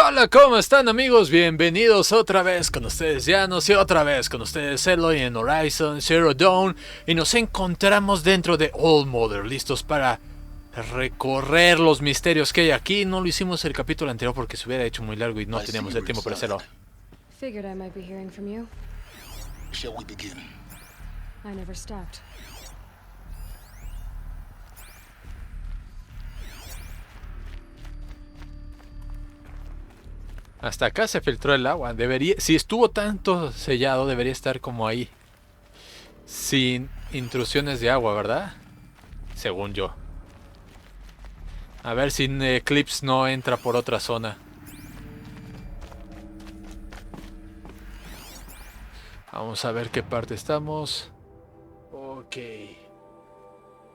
Hola, ¿cómo están amigos? Bienvenidos otra vez con ustedes Eanosh y otra vez con ustedes Eloy en Horizon Zero Dawn. Y nos encontramos dentro de Old Mother, listos para recorrer los misterios que hay aquí. No lo hicimos el capítulo anterior porque se hubiera hecho muy largo y no teníamos el tiempo para hacerlo. Figured I might be hearing from you. Shall we begin? I never stopped. Hasta acá se filtró el agua. Debería, si estuvo tanto sellado, debería estar como ahí. Sin intrusiones de agua, ¿verdad? Según yo. A ver si Eclipse no entra por otra zona. Vamos a ver qué parte estamos. Ok.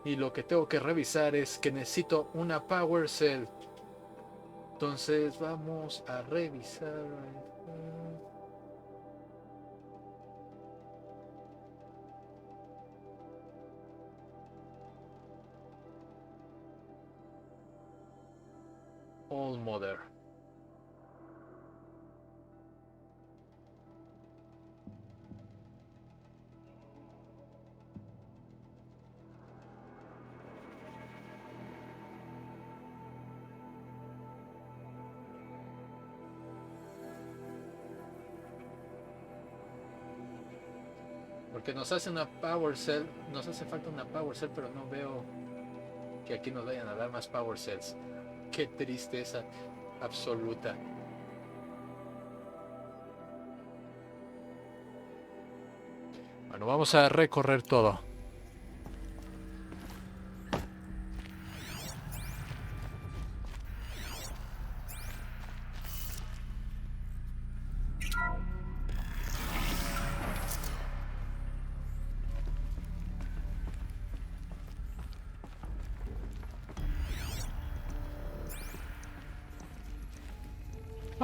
Y lo que tengo que revisar es que necesito una Power Cell. Entonces vamos a revisar. Old Mother. Porque nos hace una Power Cell. Nos hace falta una Power Cell, pero no veo que aquí nos vayan a dar más Power Cells. Qué tristeza absoluta. Bueno, vamos a recorrer todo.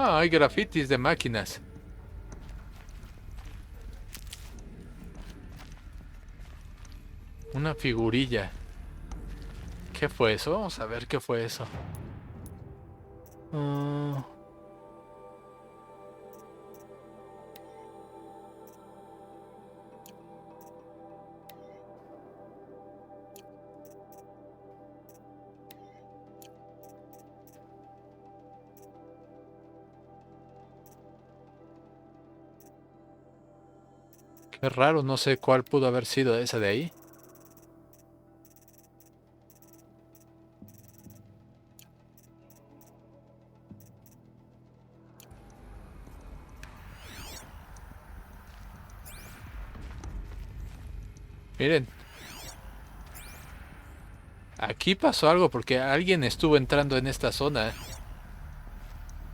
Ah, hay grafitis de máquinas. Una figurilla. ¿Qué fue eso? Vamos a ver qué fue eso. Qué raro, no sé cuál pudo haber sido esa de ahí. Miren. Aquí pasó algo porque alguien estuvo entrando en esta zona.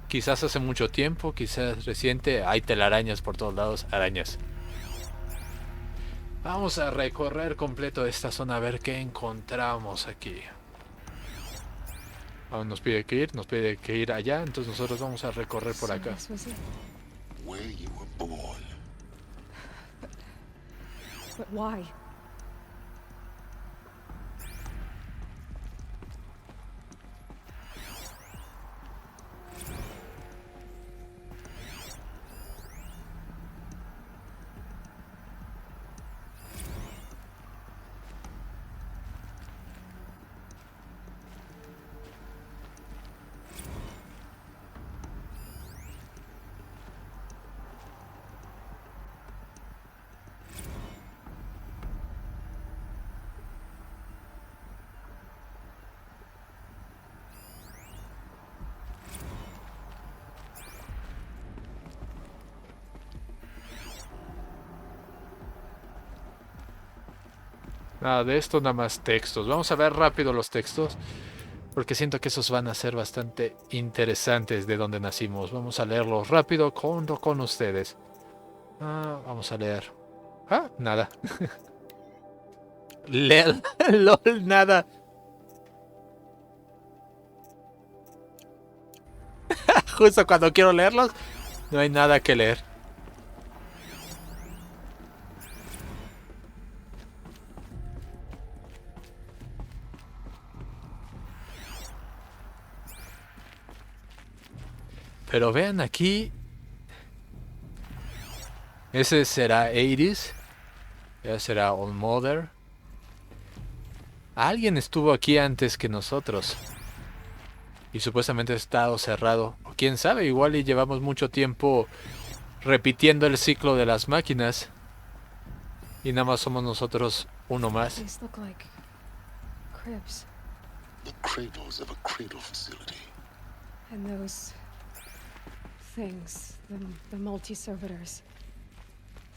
Quizás hace mucho tiempo, quizás reciente. Hay telarañas por todos lados, arañas. Vamos a recorrer completo esta zona a ver qué encontramos aquí. Nos pide que ir allá, entonces nosotros vamos a recorrer por acá. So this was it. Where you were born. But why? Nada de esto, nada más textos. Vamos a ver rápido los textos, porque siento que esos van a ser bastante interesantes de donde nacimos. Vamos a leerlos rápido con ustedes. Vamos a leer. Nada. Leer, lol, nada. Justo cuando quiero leerlos, no hay nada que leer. Pero vean aquí. Ese será 80s. Ya será Old Mother. Alguien estuvo aquí antes que nosotros. Y supuestamente ha estado cerrado. O quién sabe, igual y llevamos mucho tiempo repitiendo el ciclo de las máquinas. Y nada más somos nosotros uno más. These look like cribs. The cradles of a cradle facility. And those things, the multi-servitors.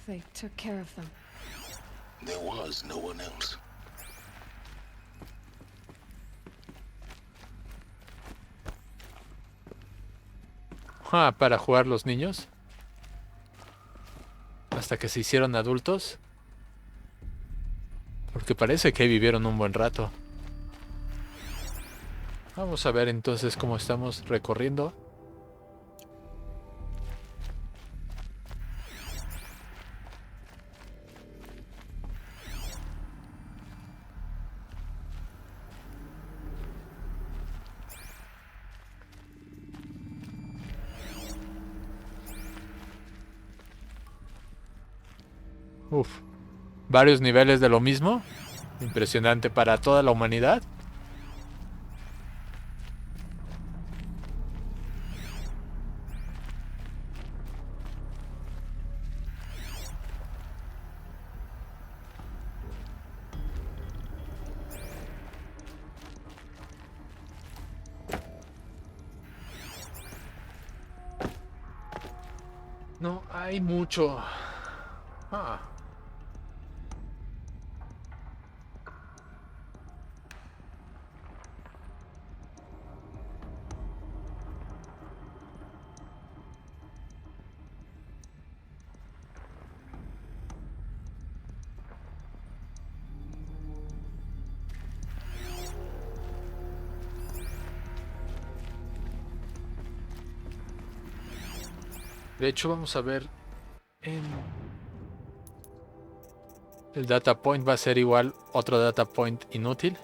They took care of them. There was no one else. Ah, para jugar los niños. Hasta que se hicieron adultos. Porque parece que vivieron un buen rato. Vamos a ver entonces cómo estamos recorriendo. Uf, varios niveles de lo mismo. Impresionante para toda la humanidad. No hay mucho. Ah. De hecho, vamos a ver en... El data point va a ser igual otro data point inútil.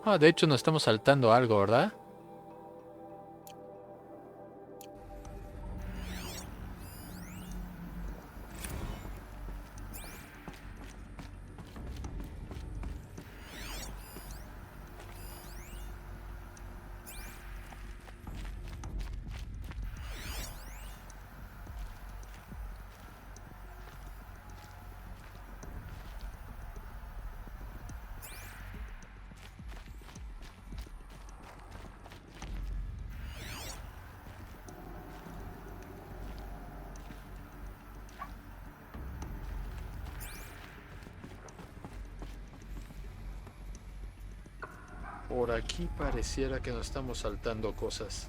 Ah, de hecho nos estamos saltando algo, ¿verdad? Por aquí pareciera que nos estamos saltando cosas.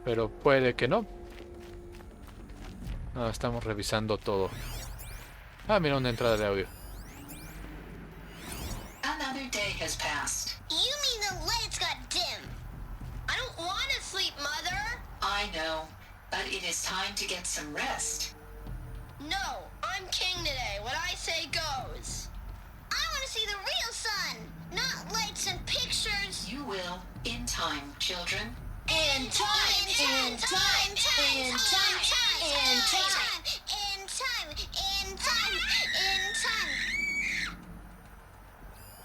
Pero puede que no. No, estamos revisando todo. Ah, mira, una entrada de audio. Another day has passed. You mean the lights got dim? I don't want to sleep, Mother. I know, but it is time to get some rest. No, I'm king today. What I say goes. I want to see the real sun, not lights and pictures. You will, in time, children. In time, in time, in time, in time, in time, in time, in time.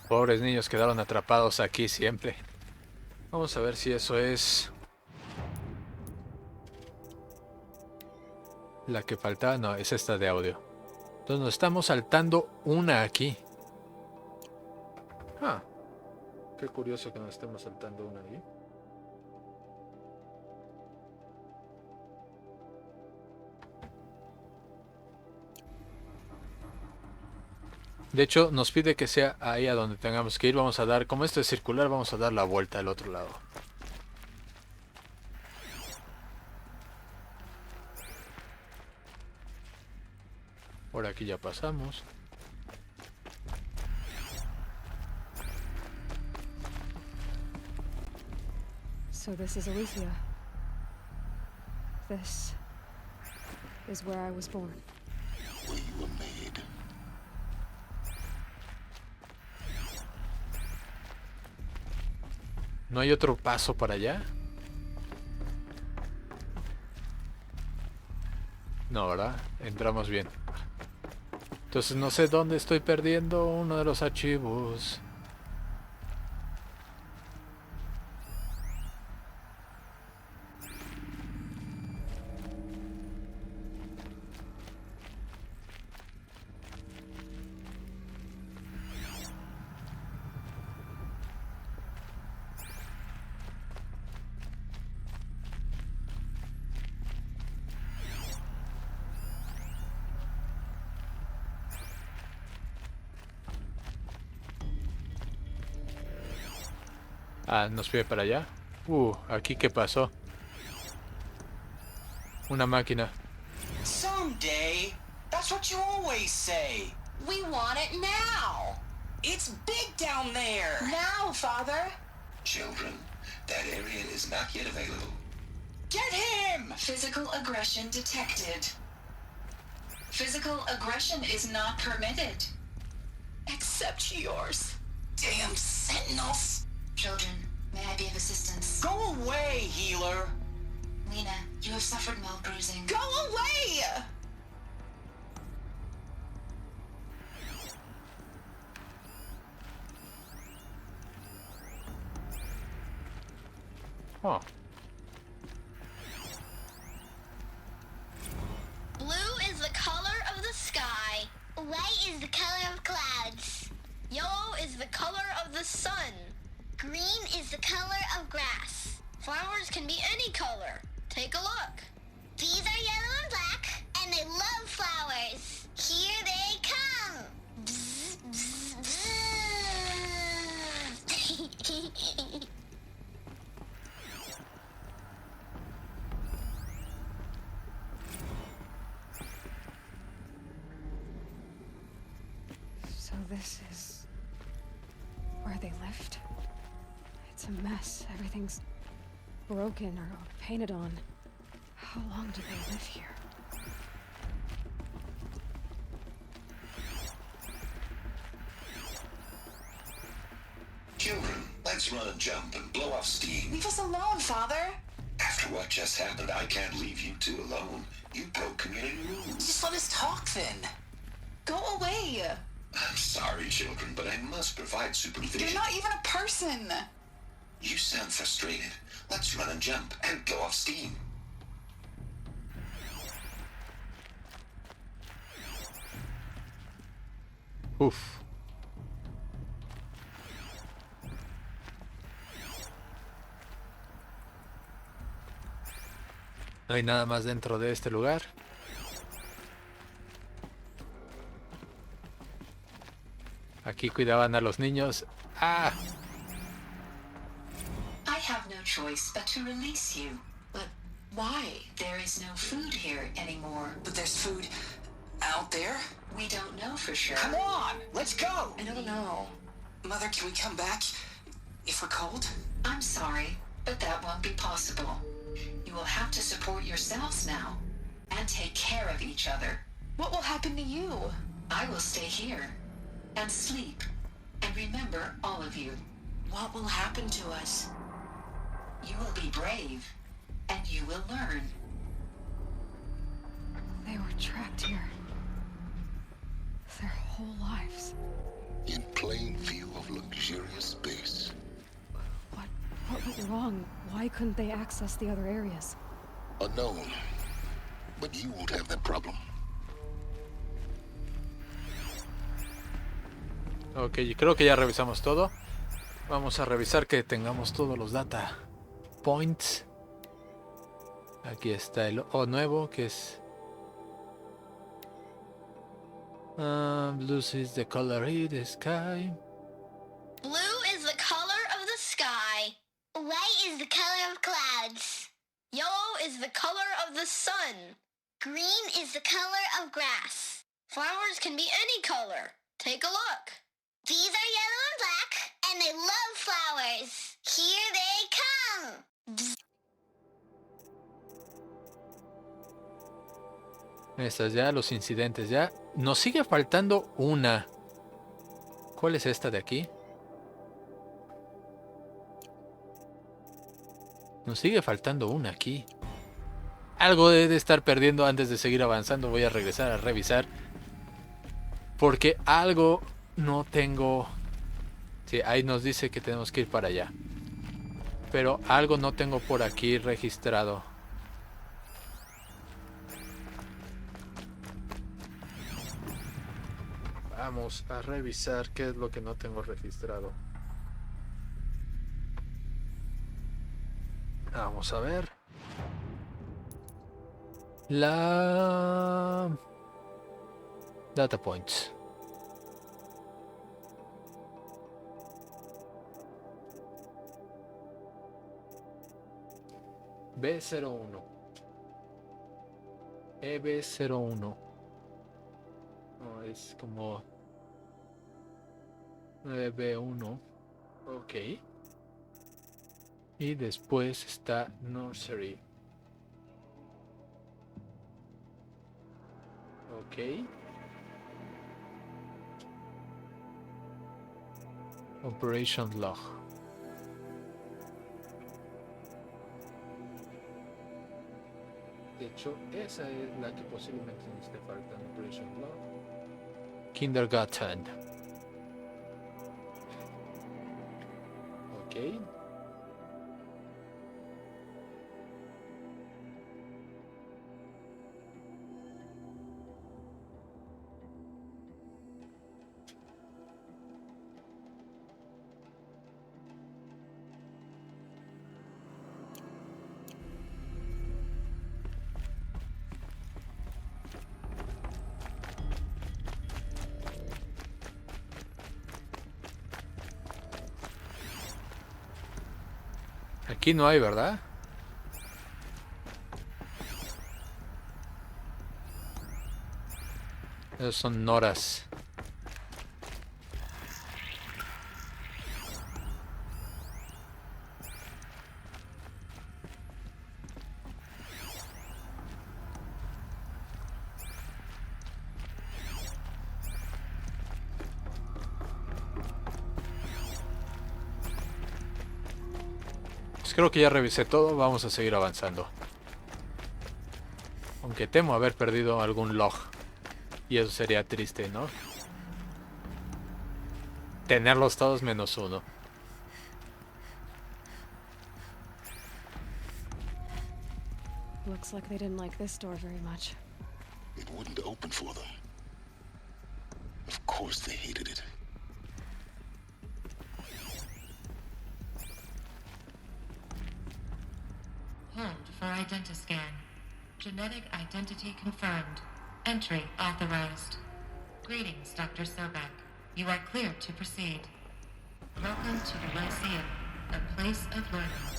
Pobres niños quedaron atrapados aquí siempre. Vamos a ver si eso es... La que faltaba, no, es esta de audio. Entonces nos estamos saltando una aquí. Ah, qué curioso que nos estemos saltando una aquí. De hecho, nos pide que sea ahí a donde tengamos que ir. Vamos a dar, como esto es circular, vamos a dar la vuelta al otro lado. Por aquí ya pasamos. So this is Aletheia. This is where I was born. Where you were made. ¿No hay otro paso para allá? No, ¿verdad? Entramos bien. Entonces no sé dónde estoy perdiendo uno de los archivos. Ah, nos fui para allá. ¿Aquí qué pasó? Una máquina. Someday. That's what you always say. We want it now. It's big down there. Now, Father. Children, that area is not yet available. Get him! Physical aggression detected. Physical aggression is not permitted. Except yours. Damn sentinels. Children, may I be of assistance? Go away, healer. Lena, you have suffered mild bruising. Go away! Oh, Blue is the color of the sky. White is the color of clouds. Yellow is the color of the sun. Green is the color of grass. Flowers can be any color. Take a look. These are yellow and black, and they love flowers. Here they come. Bzz, bzz, bzz. So this is where they lived? It's a mess. Everything's broken or painted on. How long do they live here? Children, let's run and jump and blow off steam. Leave us alone, Father. After what just happened, I can't leave you two alone. You broke community rules. Just let us talk then. Go away. I'm sorry, children, but I must provide supervision. You're not even a person. You sound frustrated. Let's run and jump and blow off steam. uf. No hay nada más dentro de este lugar. Aquí cuidaban a los niños. ¡Ah! I have no choice but to release you. But why? There is no food here anymore. But there's food out there? We don't know for sure. Come on, let's go. I don't know. Mother, can we come back if we're cold? I'm sorry, but that won't be possible. You will have to support yourselves now and take care of each other. What will happen to you? I will stay here and sleep and remember all of you. What will happen to us? You will be brave and you will learn. They were trapped here. Their whole lives. In plain view of luxurious space. What went wrong? Why couldn't they access the other areas? Unknown. But you won't have that problem. Ok, creo que ya revisamos todo. Vamos a revisar que tengamos todos los data points. Aquí está el O nuevo, que es... blue is the color of the sky. Blue is the color of the sky. White is the color of clouds. Yellow is the color of the sun. Green is the color of grass. Flowers can be any color. Take a look. These are yellow and black, and they love flowers. Here they come. Estas ya, los incidentes ya. Nos sigue faltando una. ¿Cuál es esta de aquí? Nos sigue faltando una aquí. Algo debe de estar perdiendo antes de seguir avanzando. Voy a regresar a revisar. Porque algo no tengo... Sí, ahí nos dice que tenemos que ir para allá. Pero algo no tengo por aquí registrado. Vamos a revisar qué es lo que no tengo registrado. Vamos a ver. La... Data points. B01. EB01. No, es como 9B1. Ok. Y después está Nursery. Ok. Operation Log. De hecho, esa es la que posiblemente nos esté faltando. Operation Log. Kindergarten. Ok. Aquí no hay, ¿verdad? Esos son noras. Creo que ya revisé todo, vamos a seguir avanzando. Aunque temo haber perdido algún log. Y eso sería triste, ¿no? Tenerlos todos menos uno. Looks like they didn't like this door very much. It wouldn't open for them. Of course they hated it. Hold for identiscan. Genetic identity confirmed. Entry authorized. Greetings, Dr. Sobek. You are clear to proceed. Welcome to the Lyceum, a place of learning.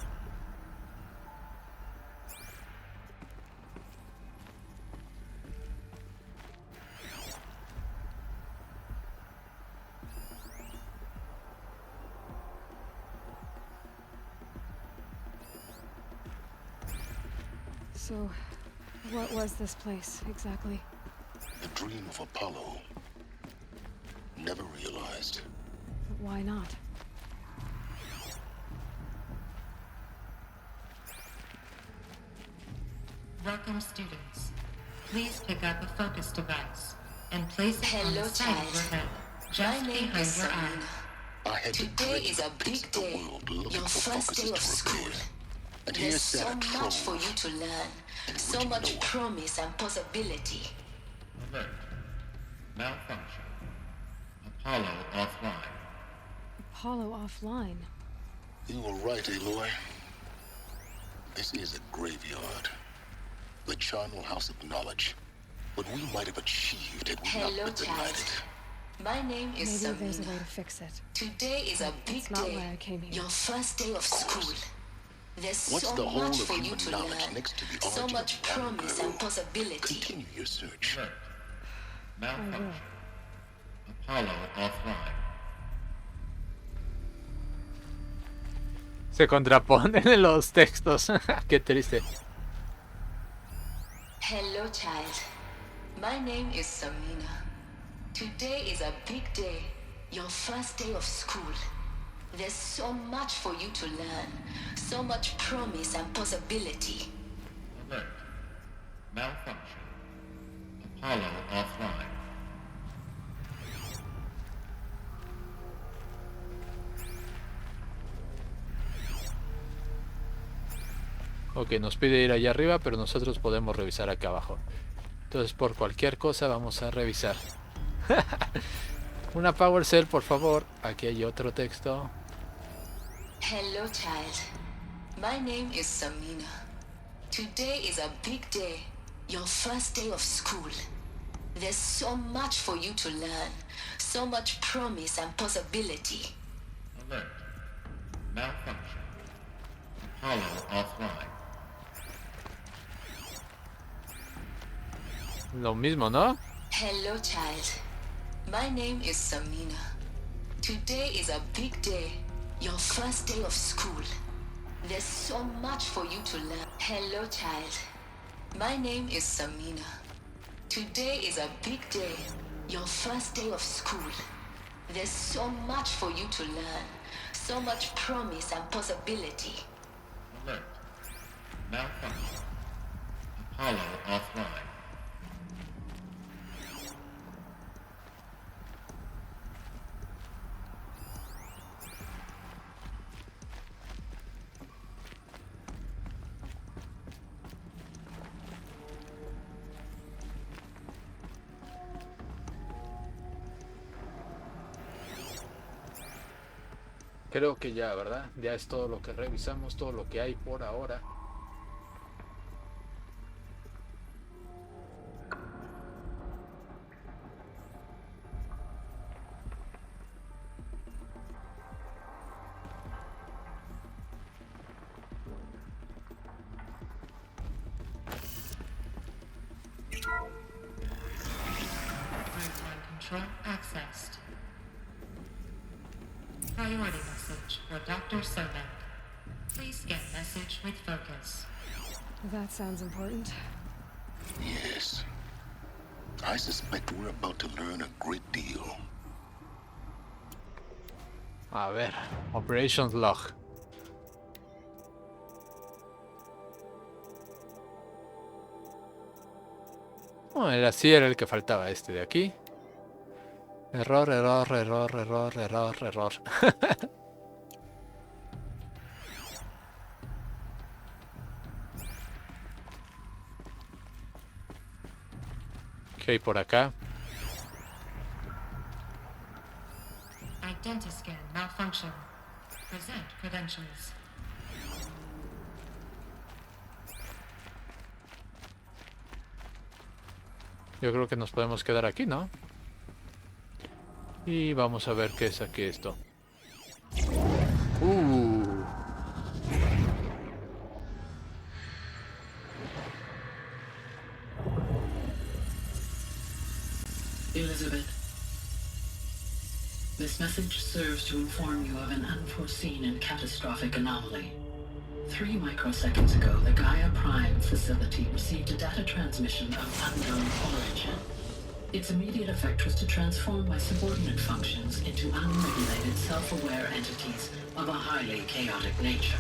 So, what was this place, exactly? The dream of Apollo. Never realized. But why not? Welcome, students. Please pick up a focus device and place it on the Hello, side of your child. head, just My name behind is your Sony. eye. I had to Today dread is a the face big of the day. world looking Your for first day focuses of to school. repair. And here There's sat so a much for trove. you to learn. And So would you much know it? promise and possibility. Alert. Malfunction. Apollo offline. Apollo offline. You were right, Aloy. This is a graveyard. The charnel house of knowledge. What we might have achieved had we Hello, not been child. denied. My name is Maybe there's a Samina. way to fix it. Today is a big That's not day. why I came here. Your first day of school. There's What's so the whole much of for you human to knowledge learn. next to the So origin much of one promise girl? and possibility. Continue your search. Alert. I will. Malfunction. Apollo offline. Se contraponen en los textos. Qué triste. Hello, child. My name is Samina. Today is a big day. Your first day of school. There's so much for you to learn. So much promise and possibility. Alert. Malfunction. Apollo offline. Ok, nos pide ir allá arriba, pero nosotros podemos revisar acá abajo. Entonces por cualquier cosa vamos a revisar. Una power cell, por favor. Aquí hay otro texto. Hello, child. My name is Samina. Today is a big day. Your first day of school. There's so much for you to learn. So much promise and possibility. Alert. Malfunction. Apollo offline. Lo mismo, ¿no? Hello, child. My name is Samina. Today is a big day. Your first day of school. There's so much for you to learn. Hello, child. My name is Samina. Today is a big day. Your first day of school. There's so much for you to learn. So much promise and possibility. Alert. Malfunction. Apollo offline. Creo que ya, ¿verdad? Ya es todo lo que revisamos, todo lo que hay por ahora. Pipeline control accessed. Priority message for Dr. Sobek. Please scan message with focus. That sounds important. Yes. I suspect we're about to learn a great deal. A ver, Operations Log. Oh, era así, era el que faltaba, este de aquí. Error, error, error, error, error, error. ¿Qué hay por acá? Identiscan malfunction. Present credentials. Yo creo que nos podemos quedar aquí, ¿no? Y vamos a ver qué es aquí esto. Elizabeth, this message serves to inform you of an unforeseen and catastrophic anomaly. 3 microseconds ago, the Gaia Prime facility received a data transmission of unknown origin. Its immediate effect was to transform my subordinate functions into unregulated, self-aware entities of a highly chaotic nature.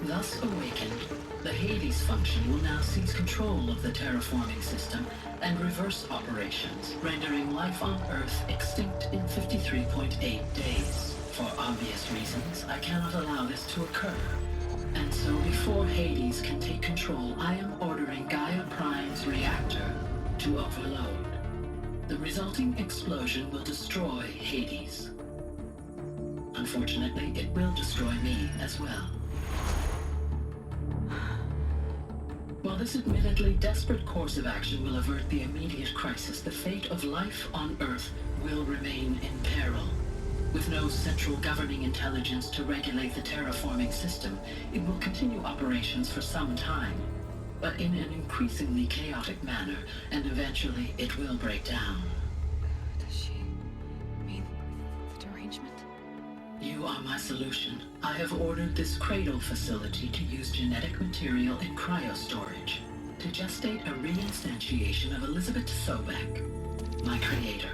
Thus awakened, the Hades function will now seize control of the terraforming system and reverse operations, rendering life on Earth extinct in 53.8 days. For obvious reasons, I cannot allow this to occur. And so before Hades can take control, I am ordering Gaia Prime's reactor to overload. The resulting explosion will destroy Hades. Unfortunately, it will destroy me as well. While this admittedly desperate course of action will avert the immediate crisis, the fate of life on Earth will remain in peril. With no central governing intelligence to regulate the terraforming system, it will continue operations for some time, but in an increasingly chaotic manner, and eventually it will break down. Does she mean the derangement? You are my solution. I have ordered this cradle facility to use genetic material in cryostorage to gestate a reinstantiation of Elizabeth Sobek, my creator.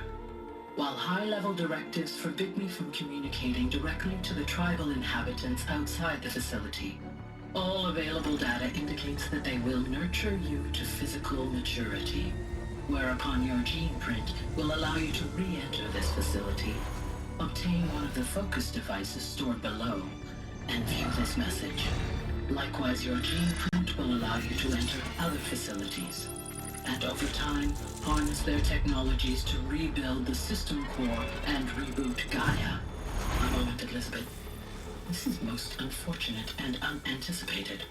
While high-level directives forbid me from communicating directly to the tribal inhabitants outside the facility, all available data indicates that they will nurture you to physical maturity, whereupon your gene print will allow you to re-enter this facility, obtain one of the focus devices stored below, and view this message. Likewise, your gene print will allow you to enter other facilities, and over time, harness their technologies to rebuild the system core and reboot Gaia. A moment, Elizabeth. This is most unfortunate and unanticipated.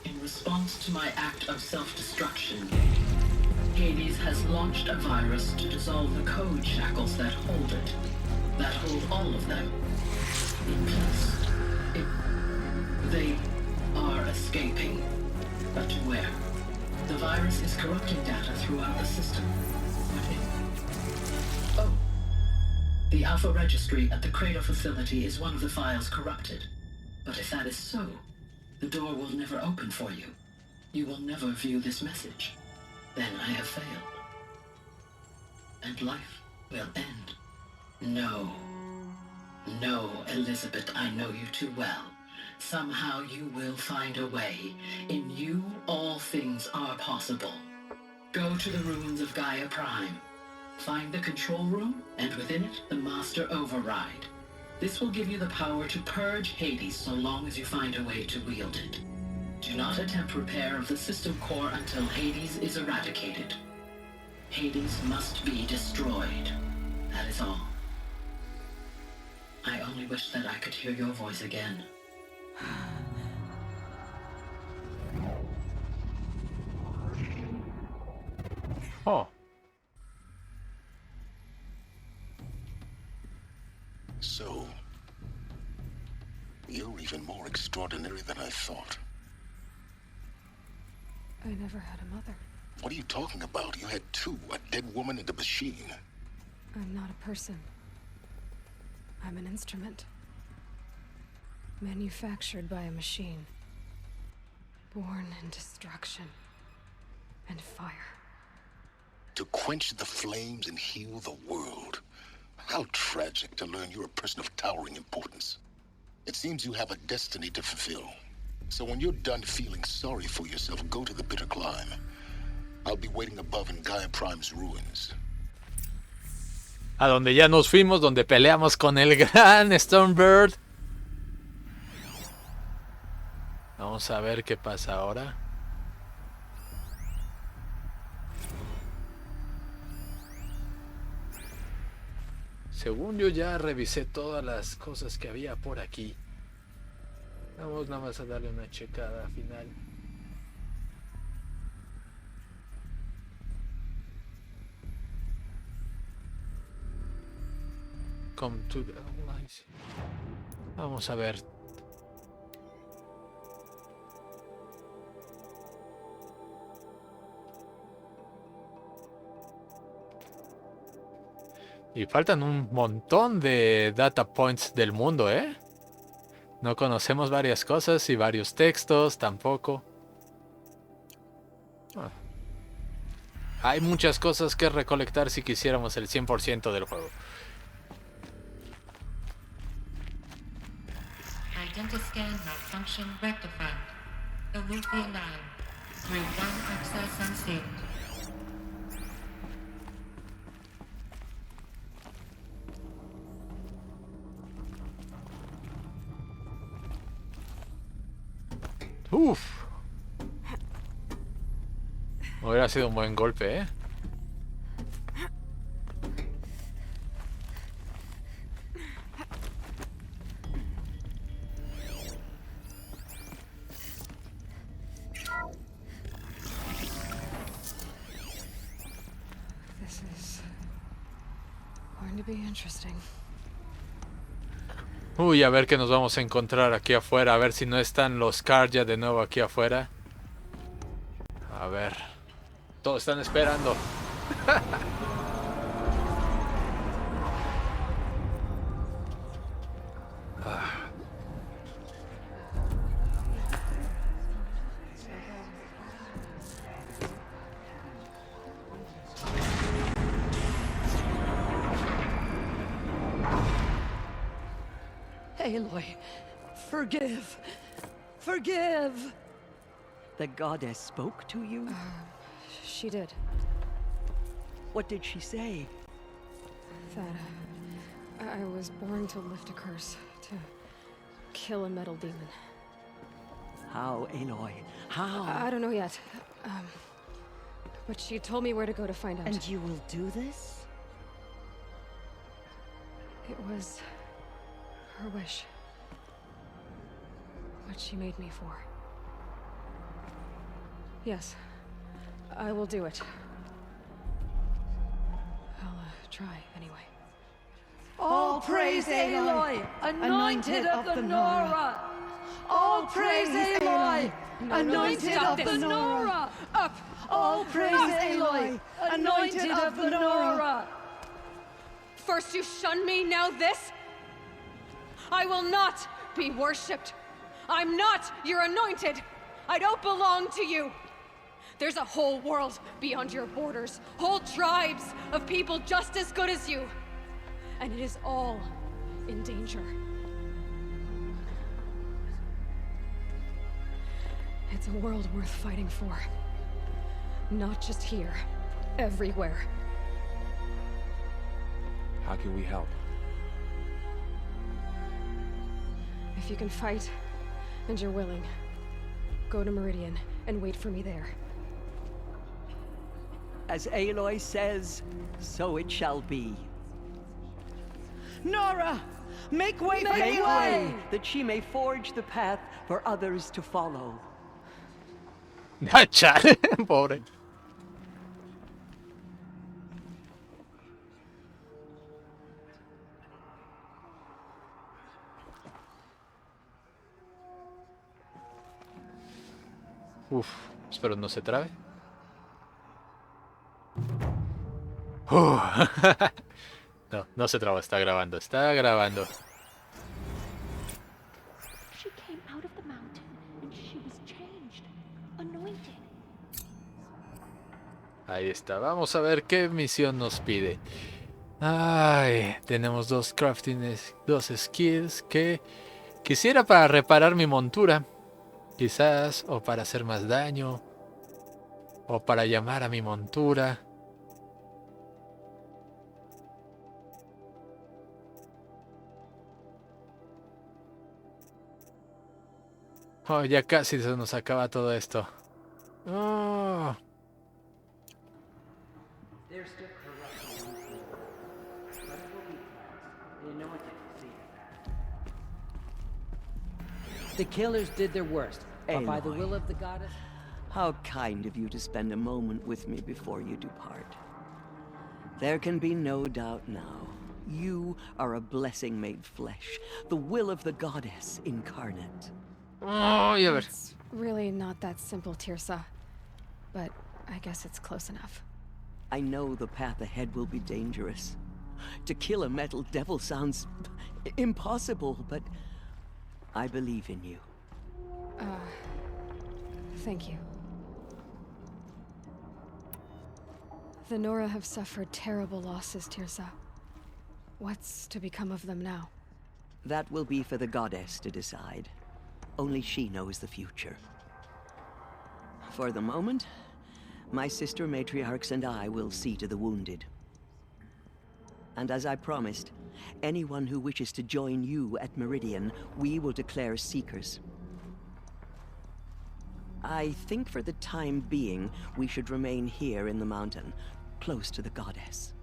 In response to my act of self-destruction, Hades has launched a virus to dissolve the code shackles that hold it, that hold all of them in place. They are escaping, but to where? The virus is corrupting data throughout the system. Oh. The Alpha Registry at the Cradle facility is one of the files corrupted. But if that is so, the door will never open for you. You will never view this message. Then I have failed. And life will end. No. No, Elizabeth, I know you too well. Somehow you will find a way. In you, all things are possible. Go to the ruins of Gaia Prime. Find the control room, and within it, the Master Override. This will give you the power to purge Hades so long as you find a way to wield it. Do not attempt repair of the system core until Hades is eradicated. Hades must be destroyed. That is all. I only wish that I could hear your voice again. Oh. So, you're even more extraordinary than I thought. I never had a mother. What are you talking about? You had two, a dead woman and a machine. I'm not a person. I'm an instrument. Manufactured by a machine. Born in destruction and fire. To quench the flames and heal the world. How tragic to learn you're a person of towering importance. It seems you have a destiny to fulfill. So when you're done feeling sorry for yourself, go to the bitter climb. I'll be waiting above in Gaia Prime's ruins. A donde ya nos fuimos, donde peleamos con el gran Stormbird. Vamos a ver qué pasa ahora. Según yo ya revisé todas las cosas que había por aquí. Vamos nada más a darle una checada final. Come to the lines. Vamos a ver. Y faltan un montón de data points del mundo, ¿eh? No conocemos varias cosas y varios textos tampoco. Ah. Hay muchas cosas que recolectar si quisiéramos el 100% del juego. Identiscan malfunction rectified. The Ludi line. Through one access unsealed. Uf. Hubiera sido un buen golpe, ¿eh? This is going to be interesting. Uy, a ver qué nos vamos a encontrar aquí afuera. A ver si no están los Karja de nuevo aquí afuera. A ver. Todos están esperando. Ah. Aloy, forgive. Forgive! The goddess spoke to you? She did. What did she say? That I was born to lift a curse, to kill a metal demon. How, Aloy? How? I don't know yet. But she told me where to go to find out. And you will do this? It was her wish. What she made me for. Yes, I will do it. I'll try anyway. All praise Aloy, anointed of the Nora! All praise Aloy, anointed of the Nora! Up! All praise Aloy, anointed of the Nora! First you shun me, now this? I will not be worshipped. I'm not your anointed. I don't belong to you. There's a whole world beyond your borders, whole tribes of people just as good as you. And it is all in danger. It's a world worth fighting for. Not just here, everywhere. How can we help? If you can fight, and you're willing, go to Meridian and wait for me there. As Aloy says, so it shall be. Nora! Make way for Make Aloy! way, that she may forge the path for others to follow. Chale, pobre. Uf, espero no se trabe. No, no se traba, está grabando, está grabando. She came out of the mountain and she was changed, anointed. Ahí está, vamos a ver qué misión nos pide. Ay, tenemos dos craftings, dos skills que quisiera para reparar mi montura. Quizás, o para hacer más daño, o para llamar a mi montura. Oh, ya casi se nos acaba todo esto. Oh. There's still corruption in the world, but it will be cleansed. The anointed will see it. The killers did their worst, but by the Aloy. will of the goddess... How kind of you to spend a moment with me before you depart. There can be no doubt now. You are a blessing made flesh, the will of the goddess incarnate. Oh, ya ver. It's really not that simple, Tirsa. But I guess it's close enough. I know the path ahead will be dangerous. To kill a metal devil sounds impossible, but I believe in you. Thank you. The Nora have suffered terrible losses, Tirsa. What's to become of them now? That will be for the goddess to decide. Only she knows the future. For the moment, my sister matriarchs and I will see to the wounded. And as I promised, anyone who wishes to join you at Meridian, we will declare seekers. I think for the time being, we should remain here in the mountain, close to the goddess.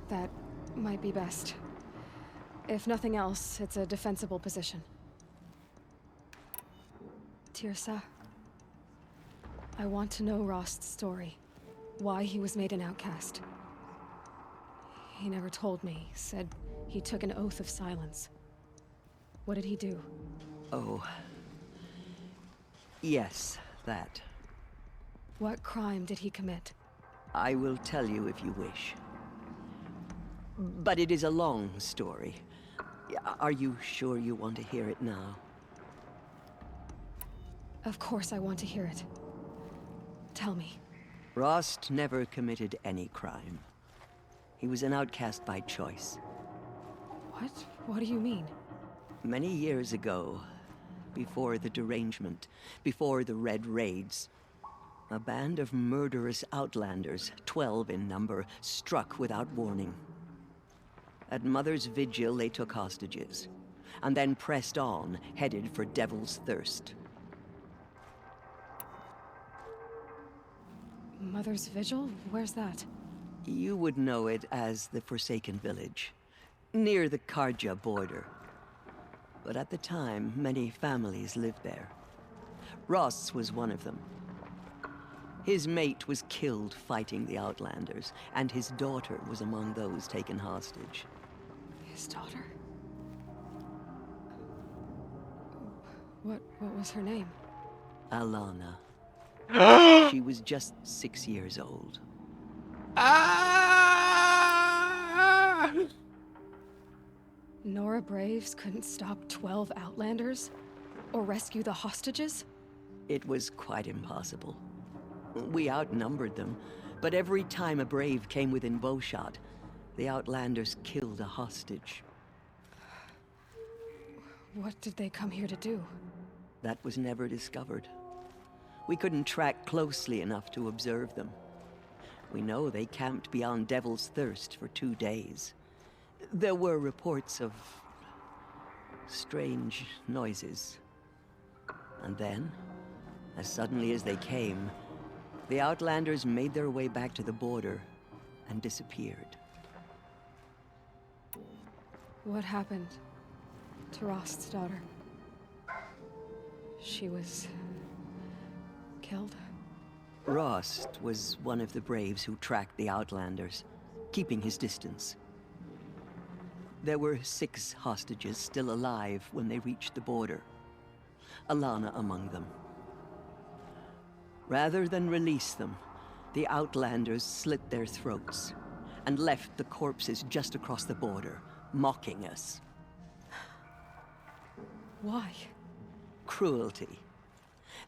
That might be best. If nothing else, it's a defensible position. Tirsa, I want to know Rost's story. Why he was made an outcast. He never told me, said he took an oath of silence. What did he do? Oh. Yes, that. What crime did he commit? I will tell you if you wish. But it is a long story. Are you sure you want to hear it now? Of course I want to hear it. Tell me. Rost never committed any crime. He was an outcast by choice. What? What do you mean? Many years ago, before the derangement, before the Red Raids, a band of murderous outlanders, 12 in number, struck without warning. At Mother's Vigil, they took hostages, and then pressed on, headed for Devil's Thirst. Mother's Vigil? Where's that? You would know it as the Forsaken Village, near the Karja border. But at the time, many families lived there. Ross was one of them. His mate was killed fighting the Outlanders, and his daughter was among those taken hostage. His daughter? What was her name? Alana. She was just 6 years old. Nora Braves couldn't stop 12 Outlanders? Or rescue the hostages? It was quite impossible. We outnumbered them, but every time a Brave came within bowshot, the Outlanders killed a hostage. What did they come here to do? That was never discovered. We couldn't track closely enough to observe them. We know they camped beyond Devil's Thirst for 2 days. There were reports of strange noises. And then, as suddenly as they came, the Outlanders made their way back to the border and disappeared. What happened to Rost's daughter? She was killed? Rost was one of the Braves who tracked the Outlanders, keeping his distance. There were 6 hostages still alive when they reached the border, Alana among them. Rather than release them, the Outlanders slit their throats and left the corpses just across the border, mocking us. Why? Cruelty.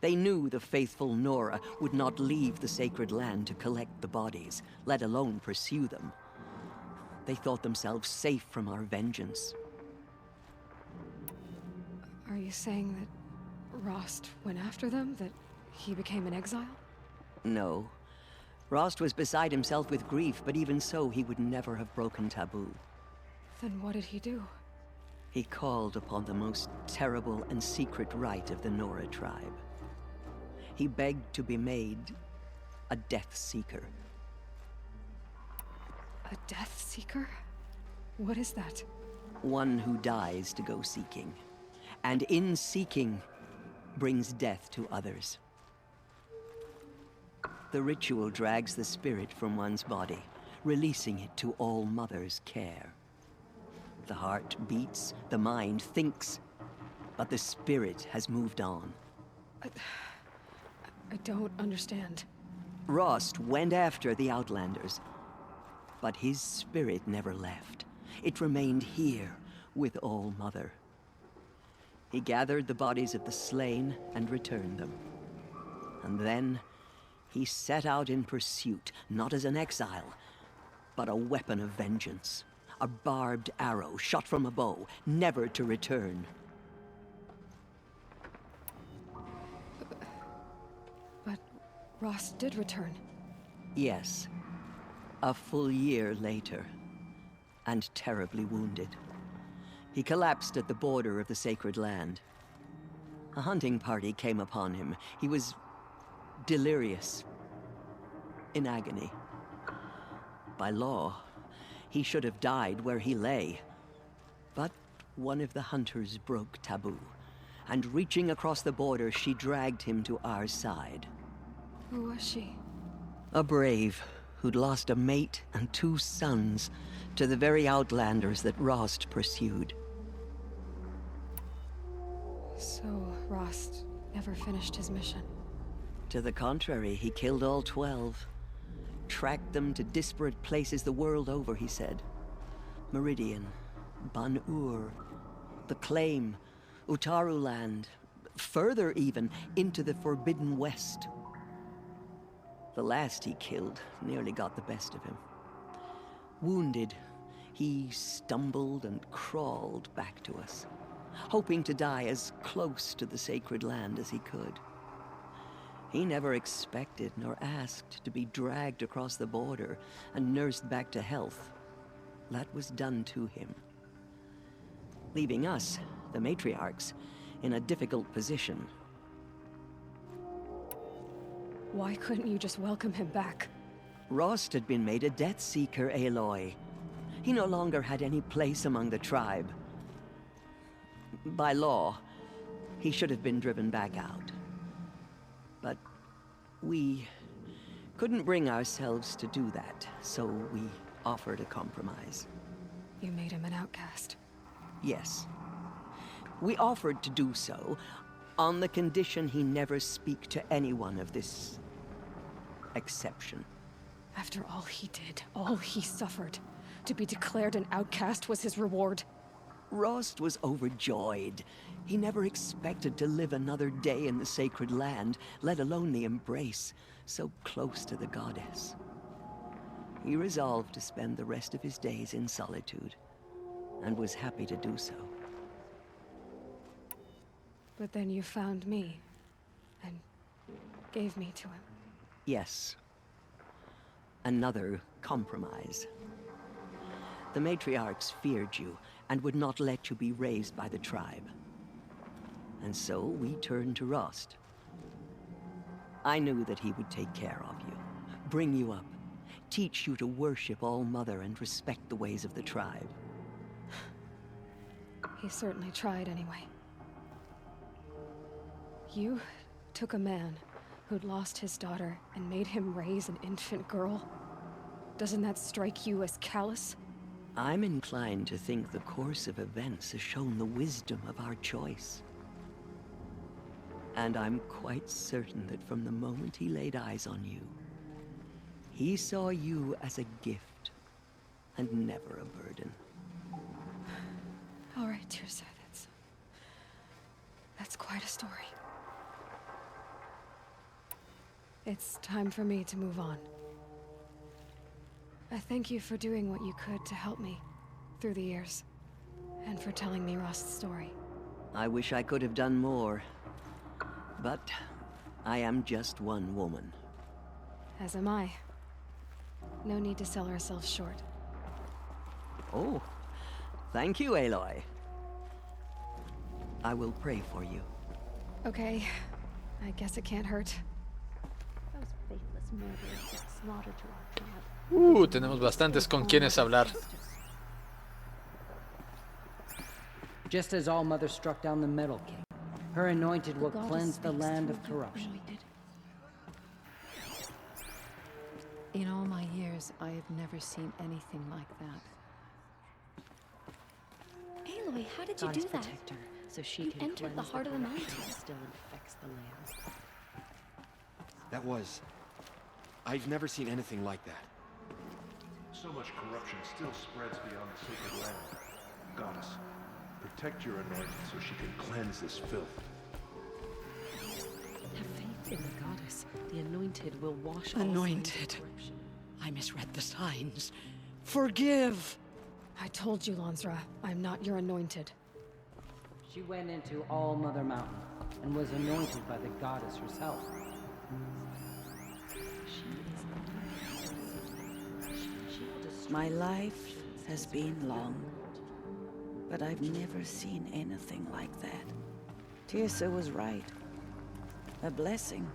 They knew the faithful Nora would not leave the sacred land to collect the bodies, let alone pursue them. They thought themselves safe from our vengeance. Are you saying that Rost went after them? That he became an exile? No. Rost was beside himself with grief, but even so, he would never have broken taboo. Then what did he do? He called upon the most terrible and secret rite of the Nora tribe. He begged to be made a Death Seeker. A Death Seeker? What is that? One who dies to go seeking, and in seeking, brings death to others. The ritual drags the spirit from one's body, releasing it to All Mother's care. The heart beats, the mind thinks, but the spirit has moved on. I don't understand. Rost went after the Outlanders, but his spirit never left. It remained here with All Mother. He gathered the bodies of the slain and returned them. And then he set out in pursuit, not as an exile, but a weapon of vengeance. A barbed arrow shot from a bow, never to return. But Rost did return. Yes. A full year later, and terribly wounded. He collapsed at the border of the sacred land. A hunting party came upon him. He was delirious, in agony. By law, he should have died where he lay. But one of the hunters broke taboo, and reaching across the border, she dragged him to our side. Who was she? A brave who'd lost a mate and 2 sons to the very Outlanders that Rost pursued. So, Rost never finished his mission? To the contrary, he killed all 12. Tracked them to disparate places the world over, he said. Meridian, Ban-Ur, the Claim, Utaru Land, further even, into the Forbidden West. The last he killed nearly got the best of him. Wounded, he stumbled and crawled back to us. hoping to die as close to the sacred land as he could. He never expected nor asked to be dragged across the border and nursed back to health. That was done to him, leaving us, the matriarchs, in a difficult position. Why couldn't you just welcome him back? Rost had been made a Death Seeker, Aloy. He no longer had any place among the tribe. By law, he should have been driven back out. But we couldn't bring ourselves to do that, so we offered a compromise. You made him an outcast. Yes. We offered to do so on the condition he never speak to anyone of this exception. After all he did, all he suffered, to be declared an outcast was his reward. Rost was overjoyed. He never expected to live another day in the sacred land, let alone the embrace, so close to the goddess. He resolved to spend the rest of his days in solitude, and was happy to do so. But then you found me, and gave me to him. Yes. Another compromise. The matriarchs feared you, and would not let you be raised by the tribe. And so we turned to Rost. I knew that he would take care of you, bring you up, teach you to worship All-Mother and respect the ways of the tribe. He certainly tried anyway. You took a man who'd lost his daughter and made him raise an infant girl. Doesn't that strike you as callous? I'm inclined to think the course of events has shown the wisdom of our choice. And I'm quite certain that from the moment he laid eyes on you, he saw you as a gift, and never a burden. All right, Tirsa, that's quite a story. It's time for me to move on. I thank you for doing what you could to help me through the years, and for telling me Rost's story. I wish I could have done more, but I am just one woman. As am I. No need to sell ourselves short. Oh, thank you, Aloy. I will pray for you. Okay, I guess it can't hurt. Those faithless murderers that slaughtered to our tribe. Tenemos bastantes con quienes hablar. Just as All-Mother struck down the Metal King, her anointed will cleanse the land of corruption. In all my years, I have never seen anything like that. Aloy, how did you do that? Protect her, so she You can entered the heart of the mountain. Still infects the land. That was... I've never seen anything like that. So much corruption still spreads beyond the sacred land. Goddess, protect your anointed so she can cleanse this filth. Have faith in the goddess. The anointed will wash Anointed. I misread the signs. Forgive! I told you, Lansra, I'm not your anointed. She went into All-Mother Mountain and was anointed by the goddess herself. My life has been long, but I've never seen anything like that. Tirsa was right. A blessing,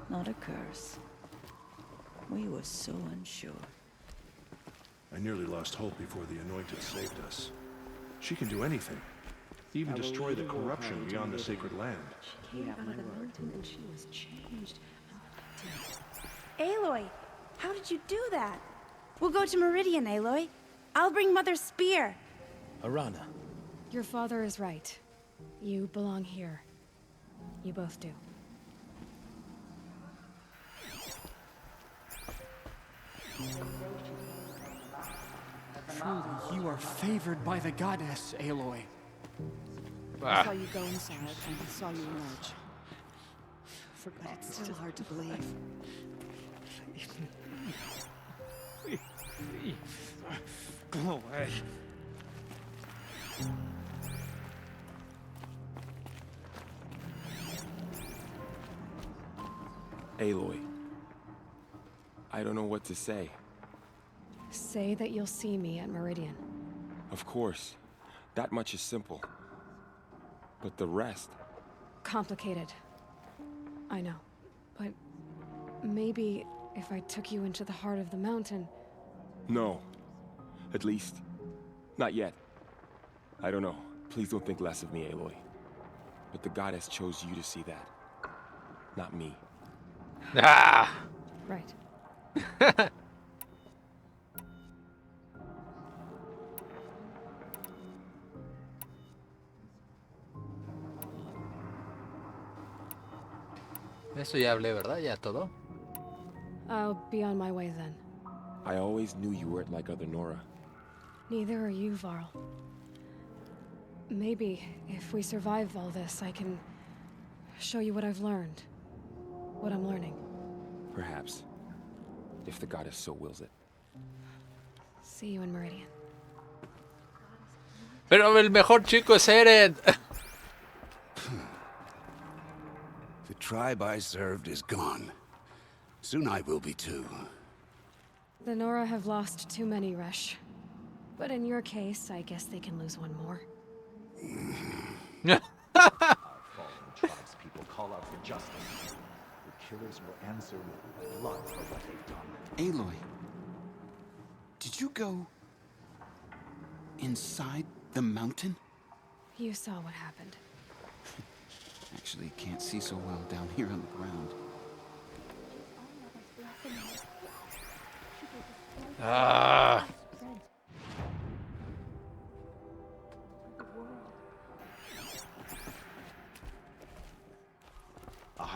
not a curse. We were so unsure. I nearly lost hope before the Anointed saved us. She can do anything. Even destroy the corruption beyond the sacred land. She came out of the mountain and she was changed. Aloy, how did you do that? We'll go to Meridian, Aloy. I'll bring Mother's spear. Arana. Your father is right. You belong here. You both do. Truly, you are favored by the goddess, Aloy. I saw you go inside, and I saw you emerge. But it's still hard to believe. Go away. Aloy. I don't know what to say. Say that you'll see me at Meridian. Of course. That much is simple. But the rest... Complicated. I know. But maybe if I took you into the heart of the mountain... No. At least, not yet. I don't know. Please don't think less of me, Aloy. But the goddess chose you to see that. Not me. Ah! Right. Eso ya hablé, ¿verdad? Ya todo. I'll be on my way then. I always knew you weren't like other Nora. Neither are you, Varl. Maybe, if we survive all this, I can show you what I've learned. What I'm learning. Perhaps. If the goddess so wills it. See you in Meridian. Pero el mejor chico es Eren. The tribe I served is gone. Soon I will be too. The Nora have lost too many, Resh. But in your case, I guess they can lose one more. Our fallen tribespeople call out for justice. The killers will answer with blood for what they've done. Aloy, did you go inside the mountain? You saw what happened. Actually, can't see so well down here on the ground. Ah.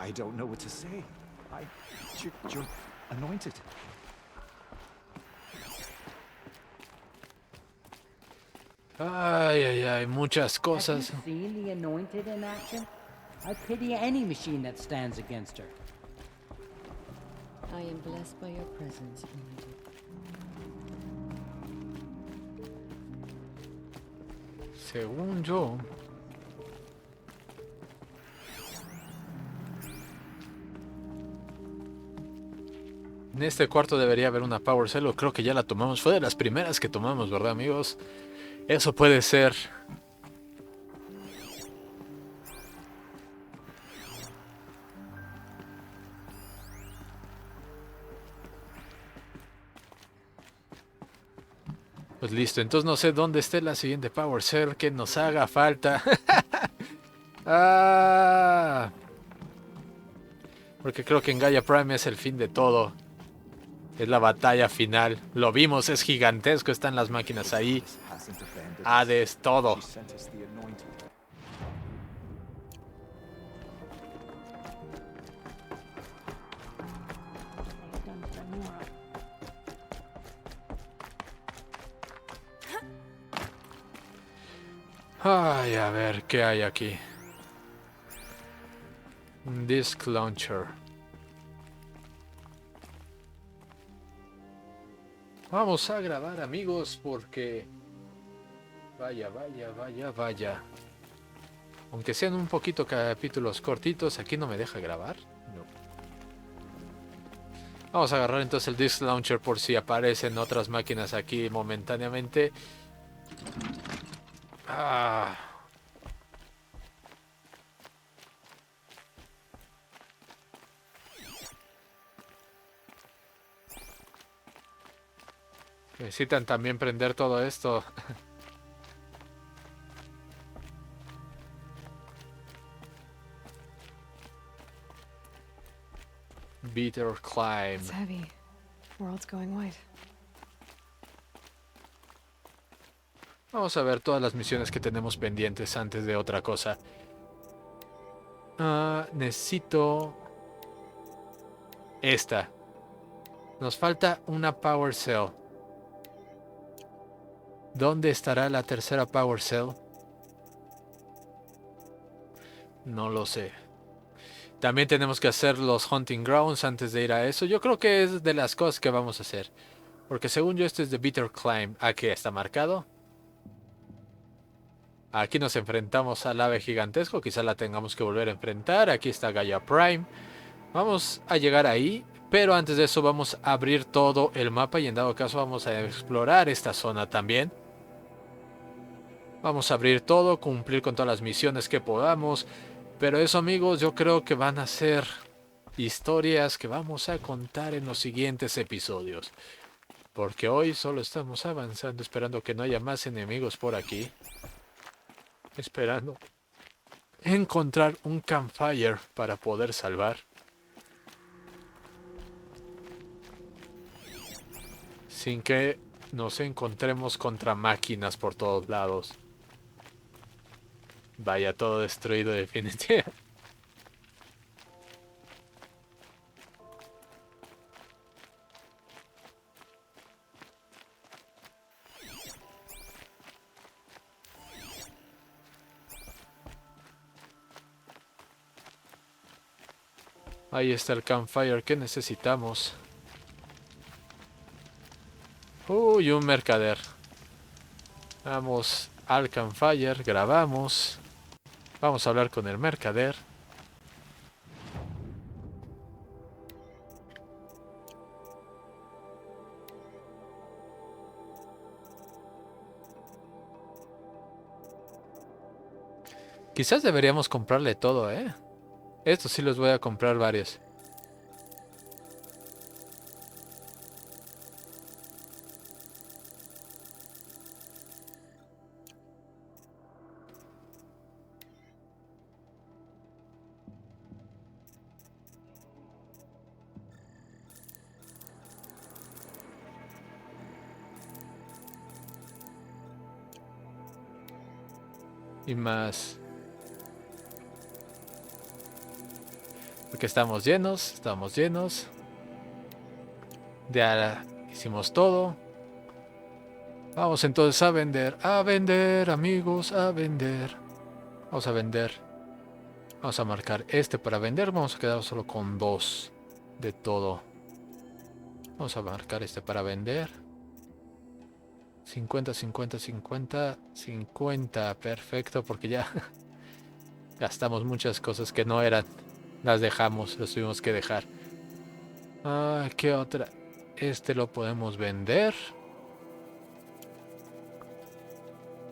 I don't know what to say. You're anointed. Ay, ay, ay, muchas cosas. Have you seen the Anointed in action? I pity any machine that stands against her. I am blessed by your presence, Anointed. Según yo. En este cuarto debería haber una Power Cell, o creo que ya la tomamos. Fue de las primeras que tomamos, ¿verdad, amigos? Eso puede ser. Pues listo, entonces no sé dónde esté la siguiente Power Cell que nos haga falta. Ah, porque creo que en Gaia Prime es el fin de todo. Es la batalla final. Lo vimos, es gigantesco. Están las máquinas ahí. Hades, todo. Ay, a ver, ¿qué hay aquí? Un Disk Launcher. Vamos a grabar, amigos, porque... Vaya, vaya, vaya, vaya. Aunque sean un poquito capítulos cortitos, aquí no me deja grabar. No. Vamos a agarrar entonces el Disk Launcher por si aparecen otras máquinas aquí momentáneamente. Ah... Necesitan también prender todo esto. Bitter climb. It's heavy. World's going white. Vamos a ver todas las misiones que tenemos pendientes antes de otra cosa. Necesito esta. Nos falta una Power Cell. ¿Dónde estará la tercera Power Cell? No lo sé. También tenemos que hacer los Hunting Grounds antes de ir a eso. Yo creo que es de las cosas que vamos a hacer. Porque según yo este es de Bitter Climb. Aquí está marcado. Aquí nos enfrentamos al ave gigantesco. Quizá la tengamos que volver a enfrentar. Aquí está Gaia Prime. Vamos a llegar ahí, pero antes de eso vamos a abrir todo el mapa y en dado caso vamos a explorar esta zona también. Vamos a abrir todo, cumplir con todas las misiones que podamos. Pero eso, amigos, yo creo que van a ser historias que vamos a contar en los siguientes episodios. Porque hoy solo estamos avanzando, esperando que no haya más enemigos por aquí. Esperando encontrar un campfire para poder salvar. Sin que nos encontremos contra máquinas por todos lados. Vaya, todo destruido definitivamente. Ahí está el campfire que necesitamos. Uy, un mercader. Vamos al campfire, grabamos. Vamos a hablar con el mercader. Quizás deberíamos comprarle todo, ¿eh? Estos sí los voy a comprar varios. Y más. Porque estamos llenos, Ya hicimos todo. Vamos entonces a vender, amigos, a vender. Vamos a vender. Vamos a marcar este para vender. Vamos a quedar solo con 2 de todo. Vamos a marcar este para vender. 50, 50, 50, 50. Perfecto, porque ya gastamos muchas cosas que no eran. Las dejamos, las tuvimos que dejar. Ah, ¿qué otra? Este lo podemos vender.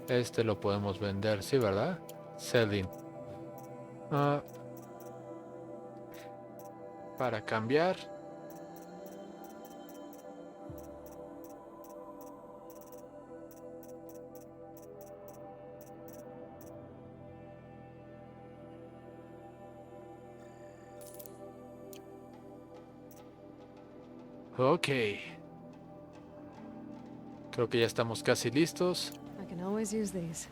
Este lo podemos vender, sí, ¿verdad? Selling. Para cambiar. Ok. Creo que ya estamos casi listos. I can always use these.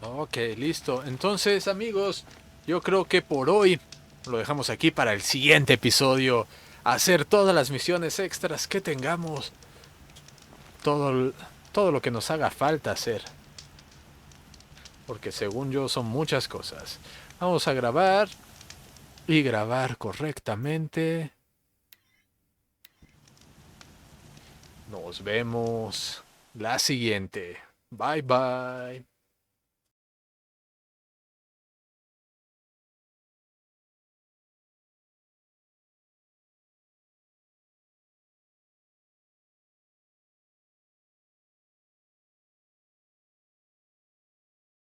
Ok, listo. Entonces, amigos, yo creo que por hoy lo dejamos aquí para el siguiente episodio. Hacer todas las misiones extras que tengamos. Todo lo que nos haga falta hacer. Porque según yo son muchas cosas. Vamos a grabar. Y grabar correctamente. Nos vemos la siguiente. Bye bye.